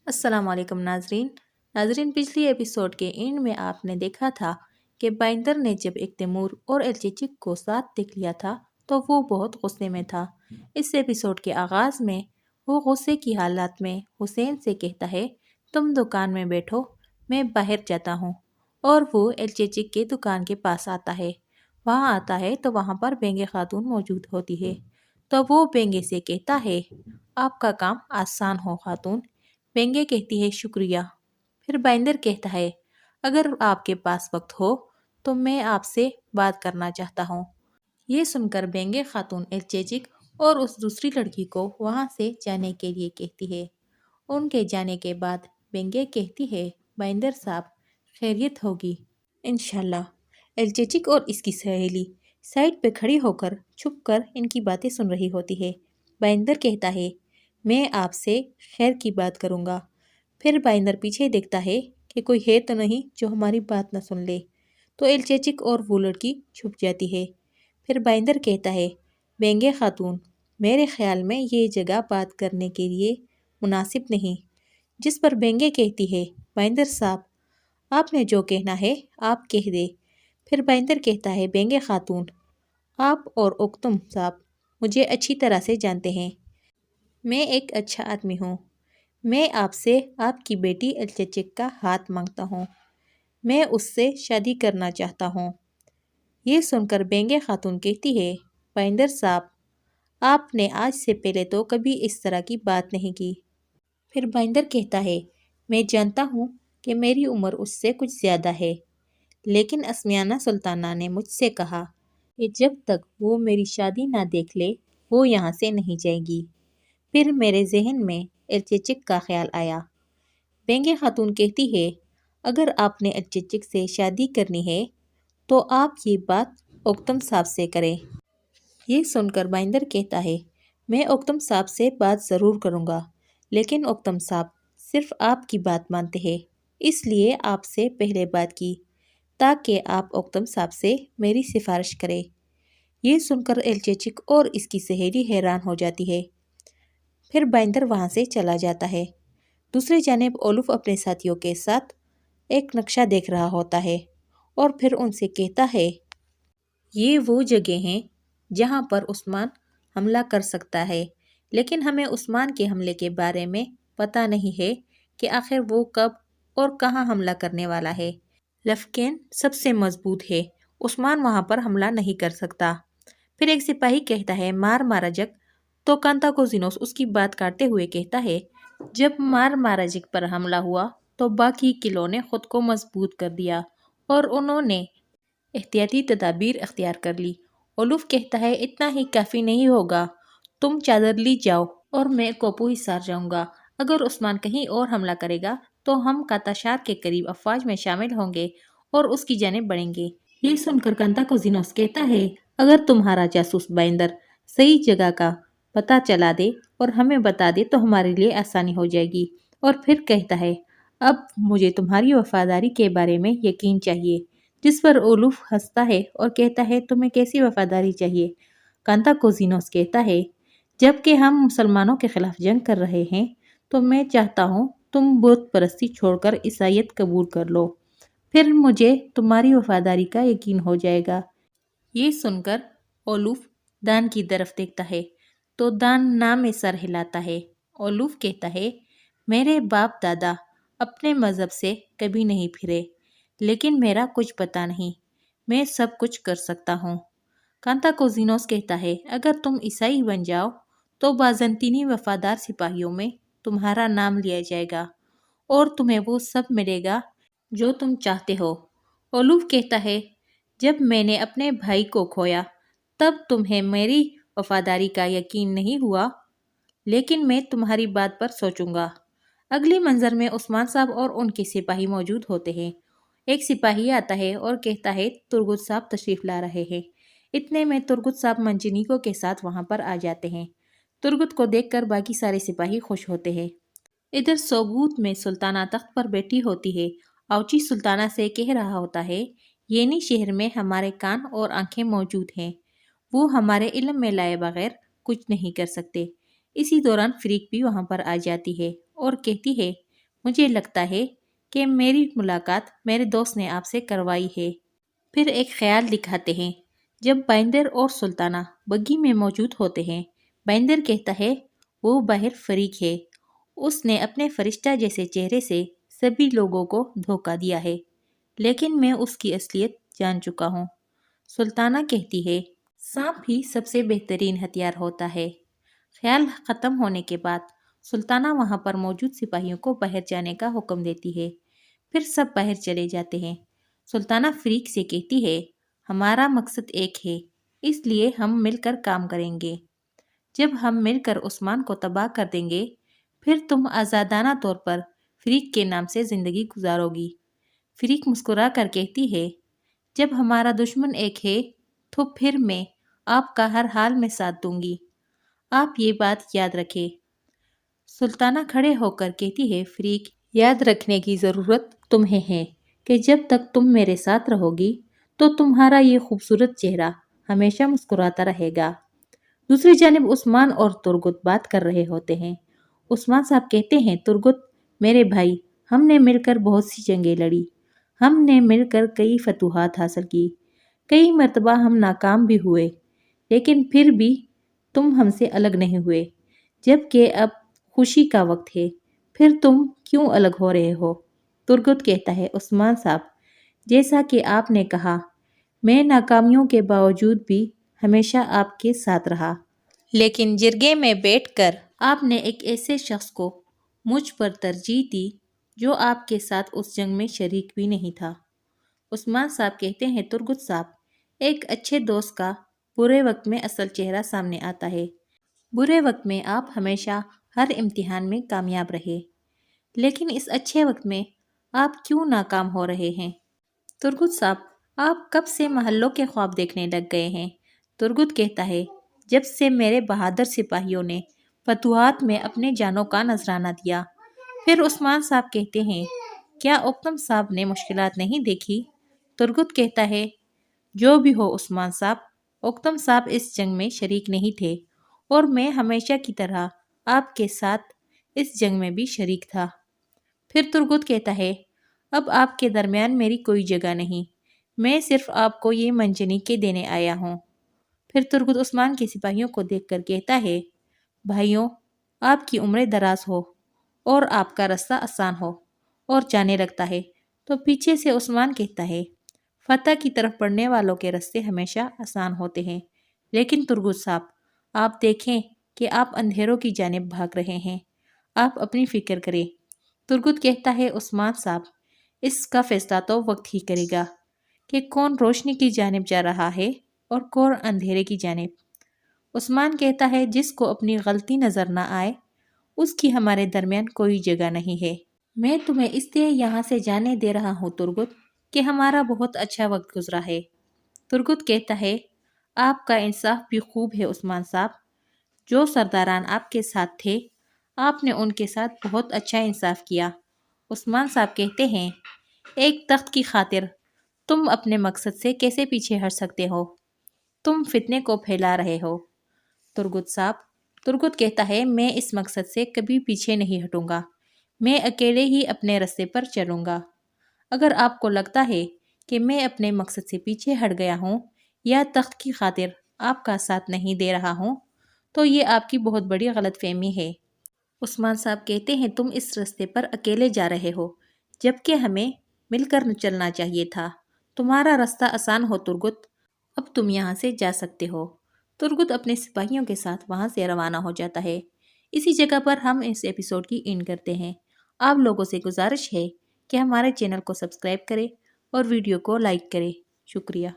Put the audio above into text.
السلام علیکم ناظرین پچھلی ایپیسوڈ کے اینڈ میں آپ نے دیکھا تھا کہ بائندر نے جب ایک تیمور اور الچیچک کو ساتھ دیکھ لیا تھا تو وہ بہت غصے میں تھا۔ اس ایپیسوڈ کے آغاز میں وہ غصے کی حالت میں حسین سے کہتا ہے تم دکان میں بیٹھو، میں باہر جاتا ہوں، اور وہ الچیچک کے دکان کے پاس آتا ہے۔ وہاں آتا ہے تو وہاں پر بینگے خاتون موجود ہوتی ہے، تو وہ بینگے سے کہتا ہے آپ کا کام آسان ہو خاتون۔ بینگے کہتی ہے شکریہ۔ پھر بائندر کہتا ہے اگر آپ کے پاس وقت ہو تو میں آپ سے بات کرنا چاہتا ہوں۔ یہ سن کر بینگے خاتون الچیچک اور اس دوسری لڑکی کو وہاں سے جانے کے لیے کہتی ہے۔ ان کے جانے کے بعد بینگے کہتی ہے بائندر صاحب خیریت ہوگی انشاءاللہ۔ الچیچک اور اس کی سہیلی سائڈ پہ کھڑی ہو کر چھپ کر ان کی باتیں سن رہی ہوتی ہے۔ بائندر کہتا ہے میں آپ سے خیر کی بات کروں گا۔ پھر بائندر پیچھے دیکھتا ہے کہ کوئی ہے تو نہیں جو ہماری بات نہ سن لے، تو الچیچک اور وہ لڑکی چھپ جاتی ہے۔ پھر بائندر کہتا ہے بینگے خاتون میرے خیال میں یہ جگہ بات کرنے کے لیے مناسب نہیں، جس پر بینگے کہتی ہے بائندر صاحب آپ نے جو کہنا ہے آپ کہہ دے۔ پھر بائندر کہتا ہے بینگے خاتون آپ اور اوکتم صاحب مجھے اچھی طرح سے جانتے ہیں، میں ایک اچھا آدمی ہوں، میں آپ سے آپ کی بیٹی الچیچک کا ہاتھ مانگتا ہوں، میں اس سے شادی کرنا چاہتا ہوں۔ یہ سن کر بینگے خاتون کہتی ہے بائندر صاحب آپ نے آج سے پہلے تو کبھی اس طرح کی بات نہیں کی۔ پھر بائندر کہتا ہے میں جانتا ہوں کہ میری عمر اس سے کچھ زیادہ ہے، لیکن اسمیانہ سلطانہ نے مجھ سے کہا کہ جب تک وہ میری شادی نہ دیکھ لے وہ یہاں سے نہیں جائے گی۔ پھر میرے ذہن میں الچیچک کا خیال آیا۔ بینگے خاتون کہتی ہے اگر آپ نے الچیچک سے شادی کرنی ہے تو آپ یہ بات اوکتم صاحب سے کریں۔ یہ سن کر بائندر کہتا ہے میں اوکتم صاحب سے بات ضرور کروں گا، لیکن اوکتم صاحب صرف آپ کی بات مانتے ہیں، اس لیے آپ سے پہلے بات کی تاکہ آپ اوکتم صاحب سے میری سفارش کریں۔ یہ سن کر الچیچک اور اس کی سہیلی حیران ہو جاتی ہے۔ پھر بائندر وہاں سے چلا جاتا ہے۔ دوسری جانب اولف اپنے ساتھیوں کے ساتھ ایک نقشہ دیکھ رہا ہوتا ہے اور پھر ان سے کہتا ہے یہ وہ جگہ ہیں جہاں پر عثمان حملہ کر سکتا ہے، لیکن ہمیں عثمان کے حملے کے بارے میں پتہ نہیں ہے کہ آخر وہ کب اور کہاں حملہ کرنے والا ہے۔ لفکین سب سے مضبوط ہے، عثمان وہاں پر حملہ نہیں کر سکتا۔ پھر ایک سپاہی کہتا ہے مار ماراجک، تو کانتا کو زینوس اس کی بات کاٹتے ہوئے کہتا ہے جب مار ماراجک پر حملہ ہوا تو باقی قلعوں نے خود کو مضبوط کر دیا اور انہوں نے احتیاطی تدابیر اختیار کر لی۔ اولف کہتا ہے اتنا ہی کافی نہیں ہوگا، تم چادر لی جاؤ اور میں کوپو حصار جاؤں گا، اگر عثمان کہیں اور حملہ کرے گا تو ہم کاتاشار کے قریب افواج میں شامل ہوں گے اور اس کی جانب بڑھیں گے۔ یہ سن کر کانتا کو زینوس کہتا ہے اگر تمہارا جاسوس بائندر صحیح جگہ کا پتہ چلا دے اور ہمیں بتا دے تو ہمارے لیے آسانی ہو جائے گی۔ اور پھر کہتا ہے اب مجھے تمہاری وفاداری کے بارے میں یقین چاہیے، جس پر اولف ہنستا ہے اور کہتا ہے تمہیں کیسی وفاداری چاہیے؟ کانتا کو زینوس کہتا ہے جب کہ ہم مسلمانوں کے خلاف جنگ کر رہے ہیں تو میں چاہتا ہوں تم بت پرستی چھوڑ کر عیسائیت قبول کر لو، پھر مجھے تمہاری وفاداری کا یقین ہو جائے گا۔ یہ سن کر اولف دان کی طرف دیکھتا ہے تو دان نام سر ہلاتا ہے۔ اولف کہتا ہے میرے باپ دادا اپنے مذہب سے کبھی نہیں پھرے، لیکن میرا کچھ پتہ نہیں، میں سب کچھ کر سکتا ہوں۔ کانتا کو زینوس کہتا ہے اگر تم عیسائی بن جاؤ تو بازنطینی وفادار سپاہیوں میں تمہارا نام لیا جائے گا اور تمہیں وہ سب ملے گا جو تم چاہتے ہو۔ اولف کہتا ہے جب میں نے اپنے بھائی کو کھویا تب تمہیں میری وفاداری کا یقین نہیں ہوا، لیکن میں تمہاری بات پر سوچوں گا۔ اگلی منظر میں عثمان صاحب اور ان کے سپاہی موجود ہوتے ہیں۔ ایک سپاہی آتا ہے اور کہتا ہے ترگت صاحب تشریف لا رہے ہیں۔ اتنے میں ترگت صاحب منجنیکو کے ساتھ وہاں پر آ جاتے ہیں۔ ترگت کو دیکھ کر باقی سارے سپاہی خوش ہوتے ہیں۔ ادھر سوگوت میں سلطانہ تخت پر بیٹھی ہوتی ہے۔ آوچی سلطانہ سے کہہ رہا ہوتا ہے یعنی شہر میں ہمارے کان اور آنکھیں موجود ہیں، وہ ہمارے علم میں لائے بغیر کچھ نہیں کر سکتے۔ اسی دوران فریق بھی وہاں پر آ جاتی ہے اور کہتی ہے مجھے لگتا ہے کہ میری ملاقات میرے دوست نے آپ سے کروائی ہے۔ پھر ایک خیال دکھاتے ہیں۔ جب بائندر اور سلطانہ بگی میں موجود ہوتے ہیں، بائندر کہتا ہے وہ باہر فریق ہے، اس نے اپنے فرشتہ جیسے چہرے سے سبھی لوگوں کو دھوکہ دیا ہے، لیکن میں اس کی اصلیت جان چکا ہوں۔ سلطانہ کہتی ہے سانپ ہی سب سے بہترین ہتھیار ہوتا ہے۔ خیال ختم ہونے کے بعد سلطانہ وہاں پر موجود سپاہیوں کو باہر جانے کا حکم دیتی ہے۔ پھر سب باہر چلے جاتے ہیں۔ سلطانہ فریق سے کہتی ہے ہمارا مقصد ایک ہے، اس لیے ہم مل کر کام کریں گے۔ جب ہم مل کر عثمان کو تباہ کر دیں گے، پھر تم آزادانہ طور پر فریق کے نام سے زندگی گزارو گی۔ فریق مسکرا کر کہتی ہے جب ہمارا دشمن ایک ہے تو پھر میں آپ کا ہر حال میں ساتھ دوں گی، آپ یہ بات یاد رکھیں۔ سلطانہ کھڑے ہو کر کہتی ہے فریق، یاد رکھنے کی ضرورت تمہیں ہے کہ جب تک تم میرے ساتھ رہو گی تو تمہارا یہ خوبصورت چہرہ ہمیشہ مسکراتا رہے گا۔ دوسری جانب عثمان اور ترگت بات کر رہے ہوتے ہیں۔ عثمان صاحب کہتے ہیں ترگت میرے بھائی، ہم نے مل کر بہت سی جنگیں لڑی، ہم نے مل کر کئی فتوحات حاصل کی، کئی مرتبہ ہم ناکام بھی ہوئے، لیکن پھر بھی تم ہم سے الگ نہیں ہوئے۔ جبکہ اب خوشی کا وقت ہے، پھر تم کیوں الگ ہو رہے ہو؟ ترگت کہتا ہے عثمان صاحب، جیسا کہ آپ نے کہا، میں ناکامیوں کے باوجود بھی ہمیشہ آپ کے ساتھ رہا، لیکن جرگے میں بیٹھ کر آپ نے ایک ایسے شخص کو مجھ پر ترجیح دی جو آپ کے ساتھ اس جنگ میں شریک بھی نہیں تھا۔ عثمان صاحب کہتے ہیں ترگت صاحب، ایک اچھے دوست کا برے وقت میں اصل چہرہ سامنے آتا ہے۔ برے وقت میں آپ ہمیشہ ہر امتحان میں کامیاب رہے، لیکن اس اچھے وقت میں آپ کیوں ناکام ہو رہے ہیں؟ ترگت صاحب، آپ کب سے محلوں کے خواب دیکھنے لگ گئے ہیں؟ ترگت کہتا ہے جب سے میرے بہادر سپاہیوں نے فتوحات میں اپنے جانوں کا نذرانہ دیا۔ پھر عثمان صاحب کہتے ہیں کیا اوکتم صاحب نے مشکلات نہیں دیکھی؟ ترگت کہتا ہے جو بھی ہو عثمان صاحب، اوکتم صاحب اس جنگ میں شریک نہیں تھے اور میں ہمیشہ کی طرح آپ کے ساتھ اس جنگ میں بھی شریک تھا۔ پھر ترگت کہتا ہے اب آپ کے درمیان میری کوئی جگہ نہیں، میں صرف آپ کو یہ منجنی کے دینے آیا ہوں۔ پھر ترگت عثمان کے سپاہیوں کو دیکھ کر کہتا ہے بھائیوں، آپ کی عمریں دراز ہو اور آپ کا رستہ آسان ہو، اور جانے لگتا ہے تو پیچھے سے عثمان کہتا ہے فتح کی طرف بڑھنے والوں کے راستے ہمیشہ آسان ہوتے ہیں، لیکن ترگت صاحب آپ دیکھیں کہ آپ اندھیروں کی جانب بھاگ رہے ہیں، آپ اپنی فکر کریں۔ ترگت کہتا ہے عثمان صاحب، اس کا فیصلہ تو وقت ہی کرے گا کہ کون روشنی کی جانب جا رہا ہے اور کون اندھیرے کی جانب۔ عثمان کہتا ہے جس کو اپنی غلطی نظر نہ آئے اس کی ہمارے درمیان کوئی جگہ نہیں ہے۔ میں تمہیں اس لیے یہاں سے جانے دے رہا ہوں ترگت کہ ہمارا بہت اچھا وقت گزرا ہے۔ ترگت کہتا ہے آپ کا انصاف بھی خوب ہے عثمان صاحب، جو سرداران آپ کے ساتھ تھے آپ نے ان کے ساتھ بہت اچھا انصاف کیا۔ عثمان صاحب کہتے ہیں ایک تخت کی خاطر تم اپنے مقصد سے کیسے پیچھے ہٹ سکتے ہو؟ تم فتنے کو پھیلا رہے ہو۔ ترگت صاحب، ترگت کہتا ہے میں اس مقصد سے کبھی پیچھے نہیں ہٹوں گا، میں اکیلے ہی اپنے راستے پر چلوں گا۔ اگر آپ کو لگتا ہے کہ میں اپنے مقصد سے پیچھے ہٹ گیا ہوں یا تخت کی خاطر آپ کا ساتھ نہیں دے رہا ہوں تو یہ آپ کی بہت بڑی غلط فہمی ہے۔ عثمان صاحب کہتے ہیں تم اس راستے پر اکیلے جا رہے ہو جبکہ ہمیں مل کر چلنا چاہیے تھا۔ تمہارا راستہ آسان ہو ترگت، اب تم یہاں سے جا سکتے ہو۔ ترگت اپنے سپاہیوں کے ساتھ وہاں سے روانہ ہو جاتا ہے۔ اسی جگہ پر ہم اس ایپیسوڈ کی اینڈ کرتے ہیں۔ آپ لوگوں سے گزارش ہے کہ ہمارے چینل کو سبسکرائب کریں اور ویڈیو کو لائک کریں۔ شکریہ۔